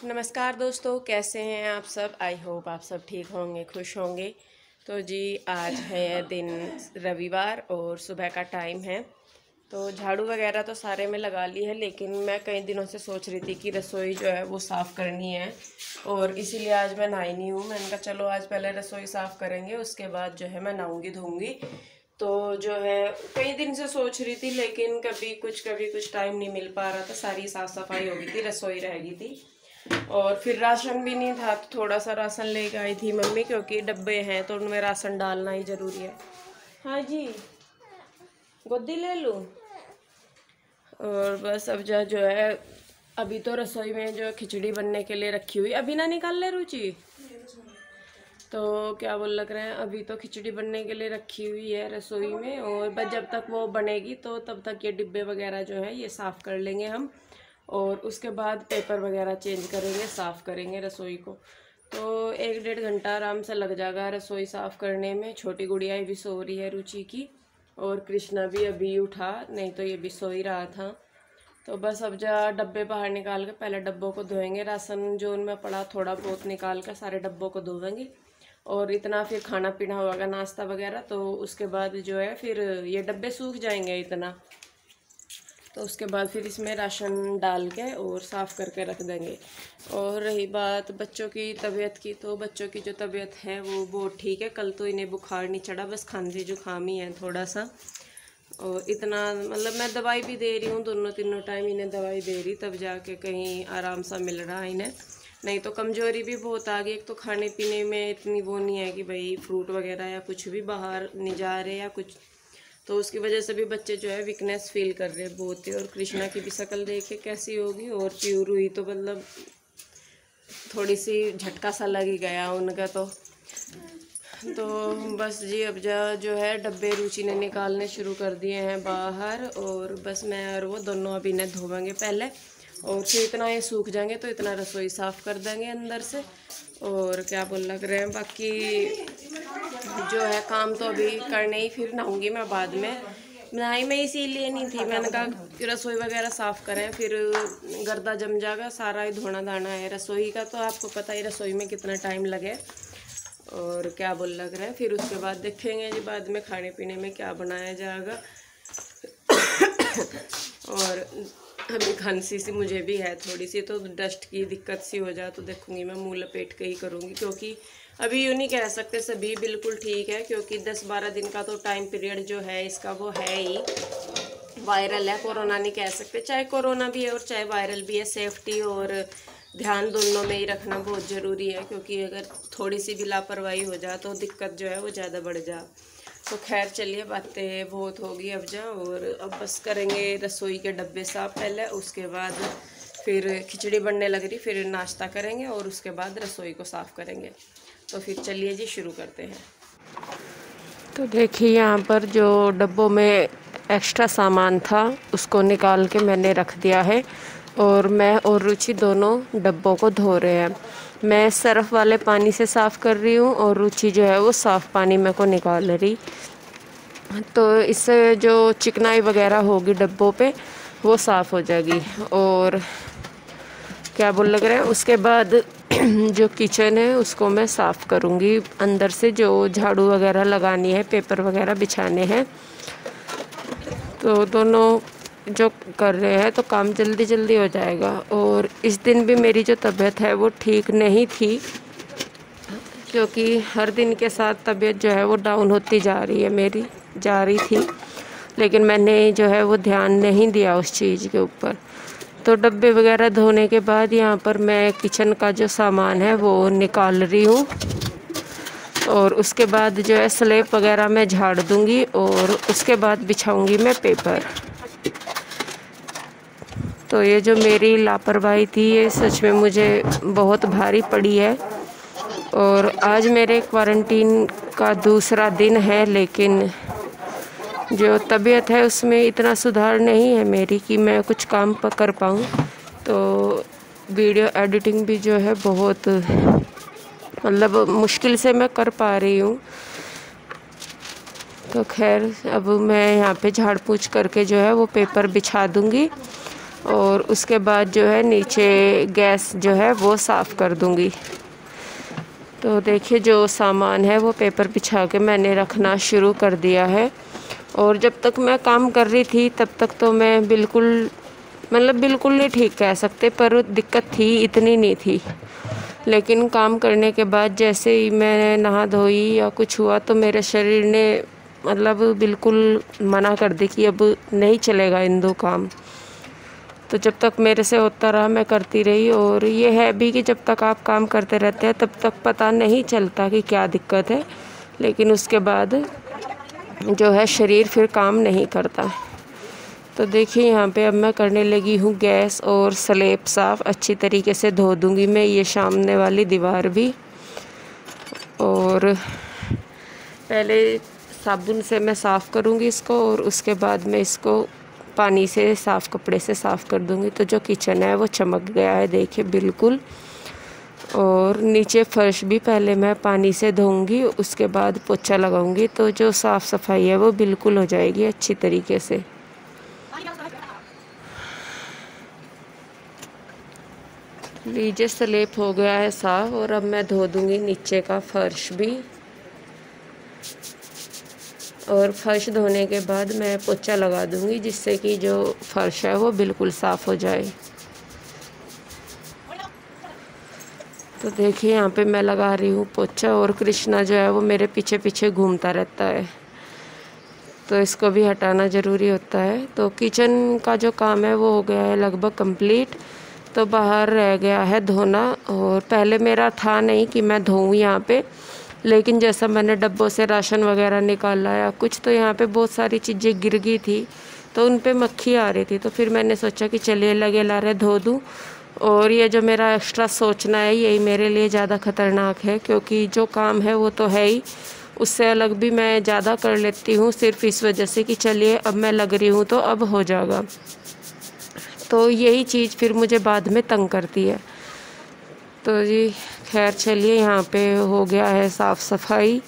नमस्कार दोस्तों, कैसे हैं आप सब। आई होप आप सब ठीक होंगे, खुश होंगे। तो जी आज है दिन रविवार और सुबह का टाइम है। तो झाड़ू वगैरह तो सारे में लगा ली है, लेकिन मैं कई दिनों से सोच रही थी कि रसोई जो है वो साफ़ करनी है और इसीलिए आज मैं नहाई नहीं हूँ। मैंने कहा चलो आज पहले रसोई साफ़ करेंगे, उसके बाद जो है मैं नहाऊंगी धोऊंगी। तो जो है कई दिन से सोच रही थी, लेकिन कभी कुछ टाइम नहीं मिल पा रहा था। सारी साफ़ सफाई हो गई थी, रसोई रह गई थी और फिर राशन भी नहीं था, तो थोड़ा सा राशन लेके आई थी मम्मी, क्योंकि डब्बे हैं तो उनमें राशन डालना ही ज़रूरी है। हाँ जी, गोदी ले लूँ। और बस अब जो है अभी तो रसोई में जो खिचड़ी बनने के लिए रखी हुई, अभी ना निकाल ले रुचि। तो क्या बोल लग रहे हैं, अभी तो खिचड़ी बनने के लिए रखी हुई है रसोई में, और बस जब तक वो बनेगी तो तब तक ये डिब्बे वगैरह जो है ये साफ़ कर लेंगे हम, और उसके बाद पेपर वगैरह चेंज करेंगे, साफ़ करेंगे रसोई को। तो 1-1.5 घंटा आराम से लग जाएगा रसोई साफ़ करने में। छोटी गुड़िया भी सो रही है रुचि की, और कृष्णा भी अभी उठा, नहीं तो ये भी सो ही रहा था। तो बस अब डब्बे बाहर निकाल के पहले डब्बों को धोएंगे, राशन जो उनमें पड़ा थोड़ा बहुत निकाल कर सारे डब्बों को धोएंगे, और इतना फिर खाना पीना होगा, नाश्ता वगैरह। तो उसके बाद जो है फिर ये डब्बे सूख जाएंगे इतना, तो उसके बाद फिर इसमें राशन डाल के और साफ़ करके रख देंगे। और रही बात बच्चों की तबीयत की, तो बच्चों की जो तबीयत है वो बहुत ठीक है। कल तो इन्हें बुखार नहीं चढ़ा, बस खांसी जुकाम ही है थोड़ा सा। और इतना मतलब मैं दवाई भी दे रही हूँ, दोनों तीनों टाइम इन्हें दवाई दे रही, तब जाके कहीं आराम सा मिल रहा है इन्हें। नहीं तो कमज़ोरी भी बहुत आ गई। एक तो खाने पीने में इतनी वो नहीं है कि भाई फ्रूट वगैरह या कुछ भी बाहर नहीं जा रहे या कुछ, तो उसकी वजह से भी बच्चे जो है वीकनेस फील कर रहे हैं बहुत ही। और कृष्णा की भी शक्ल देखे कैसी होगी, और प्यूर हुई तो मतलब थोड़ी सी झटका सा लग ही गया उनका। तो बस जी अब जो है डब्बे रुचि ने निकालने शुरू कर दिए हैं बाहर, और बस मैं और वो दोनों अभी इन्हें धोएंगे पहले, और फिर इतना ये सूख जाएंगे तो इतना रसोई साफ़ कर देंगे अंदर से। और क्या बोल लग रहे हैं, बाकी जो है काम तो अभी करने ही, फिर नहाऊंगी मैं बाद में। नहाई मैं इसीलिए नहीं थी, मैंने कहा कि रसोई वगैरह साफ़ करें, फिर गर्दा जम जाएगा, सारा ही धोना धाना है रसोई का, तो आपको पता ही रसोई में कितना टाइम लगे। और क्या बोल लग रहा है, फिर उसके बाद देखेंगे जी बाद में खाने पीने में क्या बनाया जाएगा। और अभी खांसी सी मुझे भी है थोड़ी सी, तो डस्ट की दिक्कत सी हो जाए तो देखूंगी मैं मुंह लपेट के ही करूँगी, क्योंकि अभी यूँ नहीं कह सकते सभी बिल्कुल ठीक है, क्योंकि 10-12 दिन का तो टाइम पीरियड जो है इसका वो है ही वायरल है। कोरोना नहीं कह सकते, चाहे कोरोना भी है और चाहे वायरल भी है। सेफ्टी और ध्यान दोनों में ही रखना बहुत ज़रूरी है, क्योंकि अगर थोड़ी सी भी लापरवाही हो जाए तो दिक्कत जो है वो ज़्यादा बढ़ जाए। तो खैर चलिए, बातें बहुत होगी अब और अब बस करेंगे रसोई के डब्बे साफ पहले, उसके बाद फिर खिचड़ी बनने लग रही, फिर नाश्ता करेंगे और उसके बाद रसोई को साफ़ करेंगे। तो फिर चलिए जी शुरू करते हैं। तो देखिए यहाँ पर जो डब्बों में एक्स्ट्रा सामान था उसको निकाल के मैंने रख दिया है, और मैं और रुचि दोनों डब्बों को धो रहे हैं। मैं सर्फ वाले पानी से साफ़ कर रही हूँ और रुचि जो है वो साफ़ पानी में को निकाल रही। तो इससे जो चिकनाई वगैरह होगी डब्बों पे वो साफ़ हो जाएगी। और क्या बोल लग रहा है, उसके बाद जो किचन है उसको मैं साफ़ करूँगी अंदर से, जो झाड़ू वगैरह लगानी है, पेपर वगैरह बिछाने हैं। तो दोनों जो कर रहे हैं तो काम जल्दी जल्दी हो जाएगा। और इस दिन भी मेरी जो तबीयत है वो ठीक नहीं थी, क्योंकि हर दिन के साथ तबीयत जो है वो डाउन होती जा रही है, मेरी जा रही थी, लेकिन मैंने जो है वो ध्यान नहीं दिया उस चीज़ के ऊपर। तो डब्बे वगैरह धोने के बाद यहाँ पर मैं किचन का जो सामान है वो निकाल रही हूँ, और उसके बाद जो है स्लैब वगैरह मैं झाड़ दूँगी, और उसके बाद बिछाऊँगी मैं पेपर। तो ये जो मेरी लापरवाही थी ये सच में मुझे बहुत भारी पड़ी है। और आज मेरे क्वारंटीन का दूसरा दिन है, लेकिन जो तबीयत है उसमें इतना सुधार नहीं है मेरी कि मैं कुछ काम कर पाऊँ। तो वीडियो एडिटिंग भी जो है बहुत मतलब मुश्किल से मैं कर पा रही हूँ। तो खैर अब मैं यहाँ पे झाड़ पोंछ करके जो है वो पेपर बिछा दूँगी, और उसके बाद जो है नीचे गैस जो है वो साफ़ कर दूँगी। तो देखिए जो सामान है वो पेपर बिछा के मैंने रखना शुरू कर दिया है। और जब तक मैं काम कर रही थी तब तक तो मैं बिल्कुल बिल्कुल नहीं ठीक कह सकते, पर दिक्कत थी इतनी नहीं थी। लेकिन काम करने के बाद जैसे ही मैं नहा धोई या कुछ हुआ तो मेरे शरीर ने बिल्कुल मना कर दी कि अब नहीं चलेगा इन दो काम। तो जब तक मेरे से होता रहा मैं करती रही। और ये है भी कि जब तक आप काम करते रहते हैं तब तक पता नहीं चलता कि क्या दिक्कत है, लेकिन उसके बाद जो है शरीर फिर काम नहीं करता। तो देखिए यहाँ पे अब मैं करने लगी हूँ गैस और स्लैब साफ़। अच्छी तरीके से धो दूँगी मैं ये सामने वाली दीवार भी। और पहले साबुन से मैं साफ़ करूँगी इसको और उसके बाद मैं इसको पानी से साफ़ कपड़े से साफ़ कर दूँगी। तो जो किचन है वो चमक गया है देखिए बिल्कुल। और नीचे फर्श भी पहले मैं पानी से धोऊंगी, उसके बाद पोछा लगाऊंगी, तो जो साफ़ सफाई है वो बिल्कुल हो जाएगी अच्छी तरीके से। लीजिए स्लैब हो गया है साफ़ और अब मैं धो दूंगी नीचे का फर्श भी। और फर्श धोने के बाद मैं पोछा लगा दूंगी जिससे कि जो फर्श है वो बिल्कुल साफ़ हो जाए। तो देखिए यहाँ पे मैं लगा रही हूँ पोछा और कृष्णा जो है वो मेरे पीछे पीछे घूमता रहता है, तो इसको भी हटाना ज़रूरी होता है। तो किचन का जो काम है वो हो गया है लगभग कंप्लीट। तो बाहर रह गया है धोना। और पहले मेरा था नहीं कि मैं धोऊँ यहाँ पे, लेकिन जैसा मैंने डब्बों से राशन वगैरह निकाला या कुछ, तो यहाँ पे बहुत सारी चीज़ें गिर गई थी तो उन पे मक्खी आ रही थी। तो फिर मैंने सोचा कि चलिए लगे ला रहे धो दूँ। और ये जो मेरा एक्स्ट्रा सोचना है यही मेरे लिए ज़्यादा ख़तरनाक है, क्योंकि जो काम है वो तो है ही, उससे अलग भी मैं ज़्यादा कर लेती हूँ सिर्फ इस वजह से कि चलिए अब मैं लग रही हूँ तो अब हो जाएगा। तो यही चीज़ फिर मुझे बाद में तंग करती है। तो जी खैर चलिए यहाँ पे हो गया है साफ़ सफाई।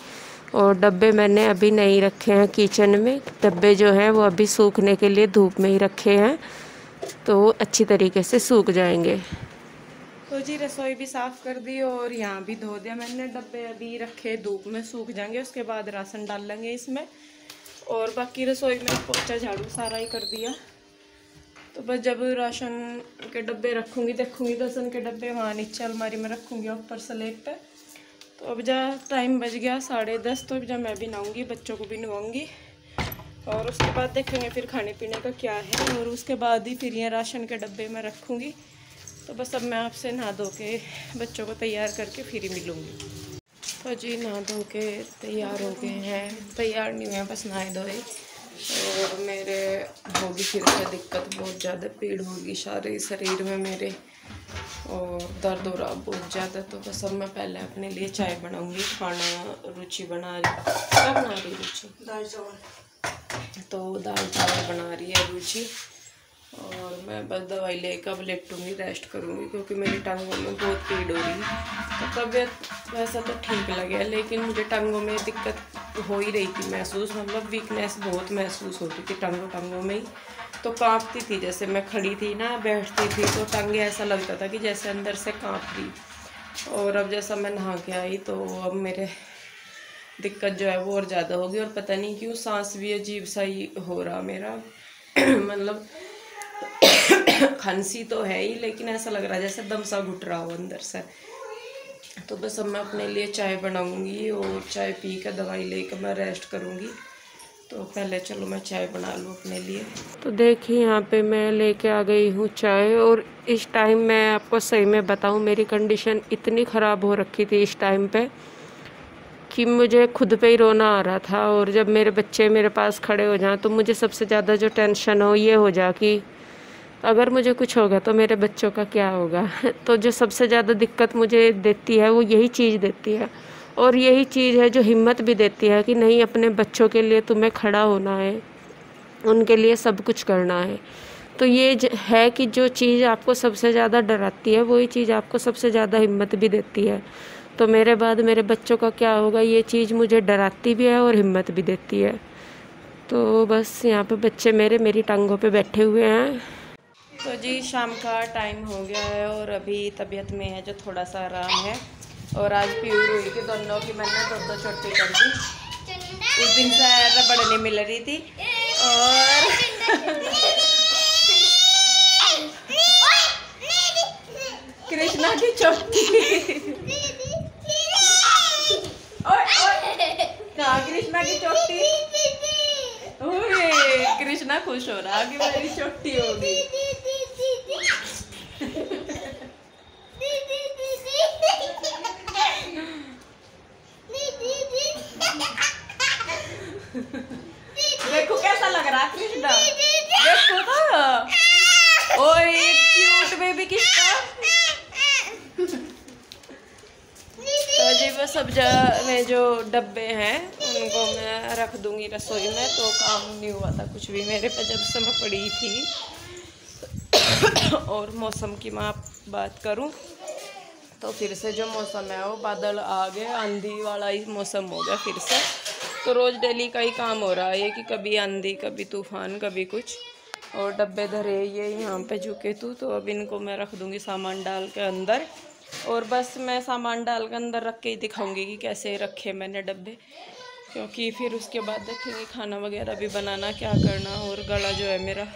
और डब्बे मैंने अभी नहीं रखे हैं किचन में, डब्बे जो हैं वो अभी सूखने के लिए धूप में ही रखे हैं, तो वो अच्छी तरीके से सूख जाएंगे। तो जी रसोई भी साफ़ कर दी और यहाँ भी धो दिया मैंने। डब्बे अभी रखे धूप में सूख जाएंगे, उसके बाद राशन डाल लेंगे इसमें। और बाकी रसोई में पोछा झाड़ू सारा ही कर दिया। तो बस जब राशन के डब्बे रखूँगी, देखूँगी राशन के डब्बे वहाँ नीचे अलमारी में रखूँगी ऊपर स्लैब पे। तो अब जब टाइम बज गया 10:30, तो जब मैं भी नहाऊँगी, बच्चों को भी नहाऊँगी और उसके बाद देखेंगे फिर खाने पीने का क्या है। और उसके बाद ही फिर ये राशन के डब्बे में रखूँगी। तो बस अब मैं आपसे नहा धो के बच्चों को तैयार करके फिर ही मिलूँगी। तो जी नहा धो के तैयार हो गए हैं, तैयार नहीं हुए बस नहाए धोए। और मेरे होगी फिर से दिक्कत, बहुत ज़्यादा पीड़ होगी सारे शरीर में मेरे और दर्द हो रहा बहुत ज़्यादा। तो बस अब मैं पहले अपने लिए चाय बनाऊँगी। खाना रुचि बना रही, क्या बना रही रुचि? दाल चावल। तो दाल चावल बना रही है रुचि। और मैं बस दवाई लेकर अब लेटूँगी, रेस्ट करूँगी, क्योंकि मेरी टांगों में बहुत पीड़ हो रही है। तो तबीयत वैसा तो ठीक लगे, लेकिन मुझे टांगों में दिक्कत हो ही रही थी महसूस, वीकनेस बहुत महसूस होती थी टांगों में ही। तो काँपती थी, जैसे मैं खड़ी थी ना बैठती थी तो टांगें ऐसा लगता था कि जैसे अंदर से काँप रही। और अब जैसा मैं नहा के आई तो अब मेरे दिक्कत जो है वो और ज़्यादा होगी। और पता नहीं क्यों सांस भी अजीब सा ही हो रहा मेरा खांसी तो है ही, लेकिन ऐसा लग रहा है जैसे दम सा घुट रहा हो अंदर से। तो बस अब मैं अपने लिए चाय बनाऊंगी और चाय पी कर दवाई लेकर मैं रेस्ट करूंगी। तो पहले चलो मैं चाय बना लूँ अपने लिए। तो देखिए यहाँ पे मैं लेके आ गई हूँ चाय। और इस टाइम मैं आपको सही में बताऊँ, मेरी कंडीशन इतनी ख़राब हो रखी थी इस टाइम पे कि मुझे खुद पे ही रोना आ रहा था। और जब मेरे बच्चे मेरे पास खड़े हो जाएं तो मुझे सबसे ज़्यादा जो टेंशन हो ये हो जा कि अगर मुझे कुछ होगा तो मेरे बच्चों का क्या होगा। तो जो सबसे ज़्यादा दिक्कत मुझे देती है वो यही चीज़ देती है। और यही चीज़ है जो हिम्मत भी देती है कि नहीं, अपने बच्चों के लिए तुम्हें खड़ा होना है, उनके लिए सब कुछ करना है। तो ये है कि जो चीज़ आपको सबसे ज़्यादा डराती है वही चीज़ आपको सबसे ज़्यादा हिम्मत भी देती है। तो मेरे बाद मेरे बच्चों का क्या होगा, ये चीज़ मुझे डराती भी है और हिम्मत भी देती है। तो बस यहाँ पे बच्चे मेरी टांगों पे बैठे हुए हैं। तो जी शाम का टाइम हो गया है और अभी तबीयत में है जो थोड़ा सा आराम है। और आज प्यूर हुई कि दोनों की मैंने दो चोटी कर दी। उस दिन से रबड़ नहीं मिल रही थी और कृष्णा की चोटी कहाँ कृष्णा की चोटी। कृष्णा खुश हो रहा कि मेरी चोटी होगी। देखो कैसा लग रहा कृष्णा, देखो तो ओए क्यूट बेबी कृष्णा। तो जी वो सब में जो डब्बे हैं उनको मैं रख दूंगी रसोई में। तो काम नहीं हुआ था कुछ भी मेरे पे जब से मैं पड़ी थी। और मौसम की मैं बात करूं तो फिर से जो मौसम है वो बादल आ गए, आंधी वाला ही मौसम हो गया फिर से। तो रोज़ डेली का ही काम हो रहा है कि कभी आंधी कभी तूफान कभी कुछ। और डब्बे धरे ये यहाँ पे झुके तो अब इनको मैं रख दूँगी सामान डाल के अंदर। और बस मैं सामान डाल के अंदर रख के ही दिखाऊंगी कि कैसे रखे मैंने डब्बे, क्योंकि फिर उसके बाद देखेंगे खाना वगैरह भी बनाना क्या करना। और गला जो है मेरा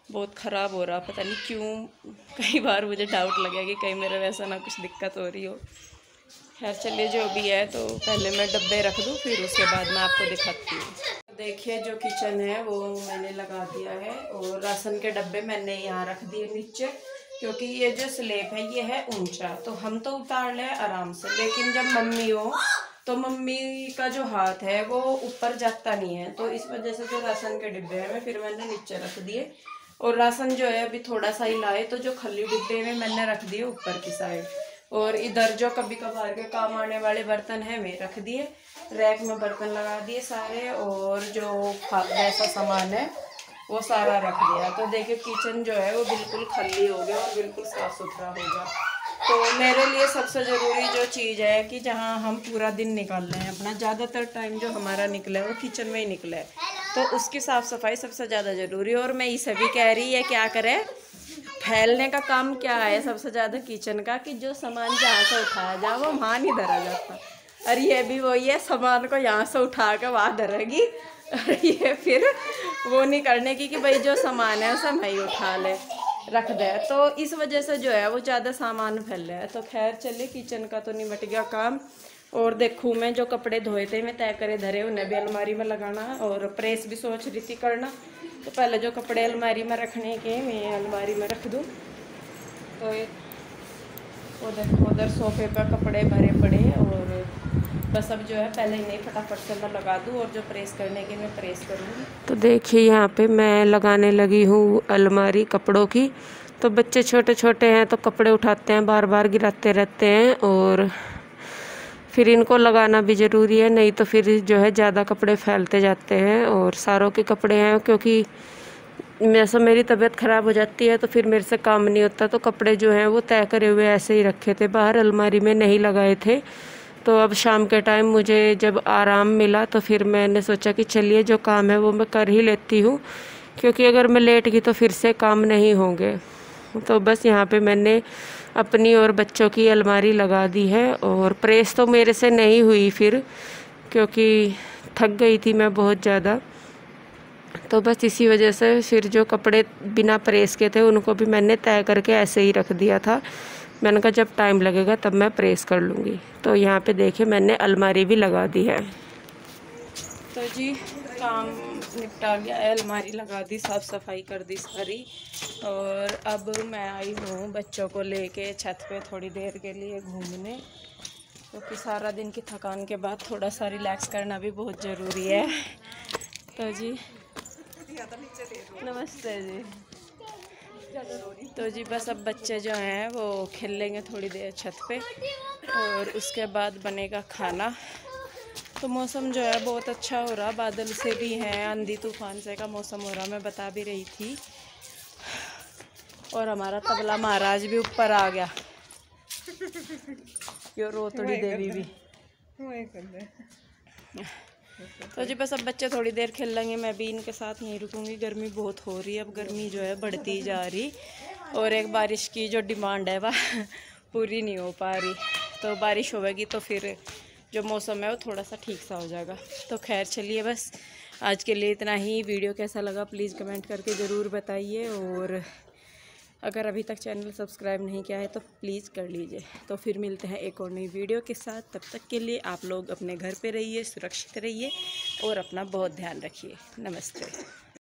बहुत ख़राब हो रहा, पता नहीं क्यों। कई बार मुझे डाउट लगा कि कहीं मेरा वैसा ना कुछ दिक्कत हो रही हो। खैर चलिए जो भी है, तो पहले मैं डब्बे रख दूँ फिर उसके बाद मैं आपको दिखाती हूँ। देखिए जो किचन है वो मैंने लगा दिया है और राशन के डब्बे मैंने यहाँ रख दिए नीचे, क्योंकि ये जो स्लेब है ये है ऊंचा, तो हम तो उतार ले आराम से। लेकिन जब मम्मी हो तो मम्मी का जो हाथ है वो ऊपर जाता नहीं है, तो इस वजह से जो राशन के डिब्बे हैं फिर मैंने नीचे रख दिए। और राशन जो है अभी थोड़ा सा ही लाए, तो जो खाली डिब्बे में मैंने रख दिए ऊपर की साइड। और इधर जो कभी कभार के काम आने वाले बर्तन हैं वे रख दिए, रैक में बर्तन लगा दिए सारे। और जो ऐसा सामान है वो सारा रख दिया। तो देखिए किचन जो है वो बिल्कुल खाली हो गया और बिल्कुल साफ सुथरा हो गया। तो मेरे लिए सबसे ज़रूरी जो चीज़ है कि जहाँ हम पूरा दिन निकाल रहे हैं अपना, ज़्यादातर टाइम जो हमारा निकला है वो किचन में ही निकला है, तो उसकी साफ़ सफाई सबसे ज़्यादा ज़रूरी है। और मैं इसे भी कह रही है क्या करें, फैलने का काम क्या है सबसे ज़्यादा किचन का, कि जो सामान जहाँ से उठाया जाए वो वहाँ नहीं धरा जाता। और ये भी वही है, सामान को यहाँ से उठा कर वहाँ धरेगी। और ये फिर वो नहीं करने की कि भाई जो सामान है उसे मैं ही उठा ले रख दे, तो इस वजह से जो है वो ज़्यादा सामान फैल रहा है। तो खैर चलिए किचन का तो निपट गया काम। और देखूँ मैं जो कपड़े धोए थे मैं तय करे धरे, उन्हें भी अलमारी में लगाना और प्रेस भी सोच रही थी करना। तो पहले जो कपड़े अलमारी में रखने के मैं अलमारी में रख दूँ। तो वो देखो उधर सोफे पर कपड़े भरे पड़े, और बस अब जो है पहले ही नहीं फटाफट से मैं लगा दूँ और जो प्रेस करने की मैं प्रेस करूँगी। तो देखिए यहाँ पे मैं लगाने लगी हूँ अलमारी कपड़ों की। तो बच्चे छोटे छोटे हैं तो कपड़े उठाते हैं, बार बार गिराते रहते हैं, और फिर इनको लगाना भी ज़रूरी है, नहीं तो फिर जो है ज़्यादा कपड़े फैलते जाते हैं। और सारों के कपड़े हैं, क्योंकि जैसा मेरी तबीयत ख़राब हो जाती है तो फिर मेरे से काम नहीं होता। तो कपड़े जो हैं वो तय करे हुए ऐसे ही रखे थे, बाहर अलमारी में नहीं लगाए थे। तो अब शाम के टाइम मुझे जब आराम मिला तो फिर मैंने सोचा कि चलिए जो काम है वो मैं कर ही लेती हूँ, क्योंकि अगर मैं लेट गई तो फिर से काम नहीं होंगे। तो बस यहाँ पे मैंने अपनी और बच्चों की अलमारी लगा दी है। और प्रेस तो मेरे से नहीं हुई फिर, क्योंकि थक गई थी मैं बहुत ज़्यादा। तो बस इसी वजह से फिर जो कपड़े बिना प्रेस के थे उनको भी मैंने तय करके ऐसे ही रख दिया था। मैंने कहा जब टाइम लगेगा तब मैं प्रेस कर लूँगी। तो यहाँ पे देखिए मैंने अलमारी भी लगा दी है। तो जी काम निपटा गया है, अलमारी लगा दी, साफ़ सफाई कर दी सारी। और अब मैं आई हूँ बच्चों को लेके छत पे थोड़ी देर के लिए घूमने, क्योंकि सारा दिन की थकान के बाद थोड़ा सा रिलैक्स करना भी बहुत ज़रूरी है। तो जी नमस्ते जी। तो जी बस अब बच्चे जो हैं वो खेल लेंगे थोड़ी देर छत पे, और उसके बाद बनेगा खाना। तो मौसम जो है बहुत अच्छा हो रहा, बादल से भी हैं, आंधी तूफान से का मौसम हो रहा, मैं बता भी रही थी। और हमारा तबला महाराज भी ऊपर आ गया, यो रोतड़ी देवी भी। तो जी बस अब बच्चे थोड़ी देर खेल लेंगे, मैं भी इनके साथ यहीं रुकूंगी। गर्मी बहुत हो रही है, अब गर्मी जो है बढ़ती जा रही, और एक बारिश की जो डिमांड है वह पूरी नहीं हो पा रही। तो बारिश होगी तो फिर जो मौसम है वो थोड़ा सा ठीक सा हो जाएगा। तो खैर चलिए, बस आज के लिए इतना ही। वीडियो कैसा लगा प्लीज़ कमेंट करके ज़रूर बताइए, और अगर अभी तक चैनल सब्सक्राइब नहीं किया है तो प्लीज़ कर लीजिए। तो फिर मिलते हैं एक और नई वीडियो के साथ। तब तक के लिए आप लोग अपने घर पे रहिए, सुरक्षित रहिए और अपना बहुत ध्यान रखिए। नमस्ते।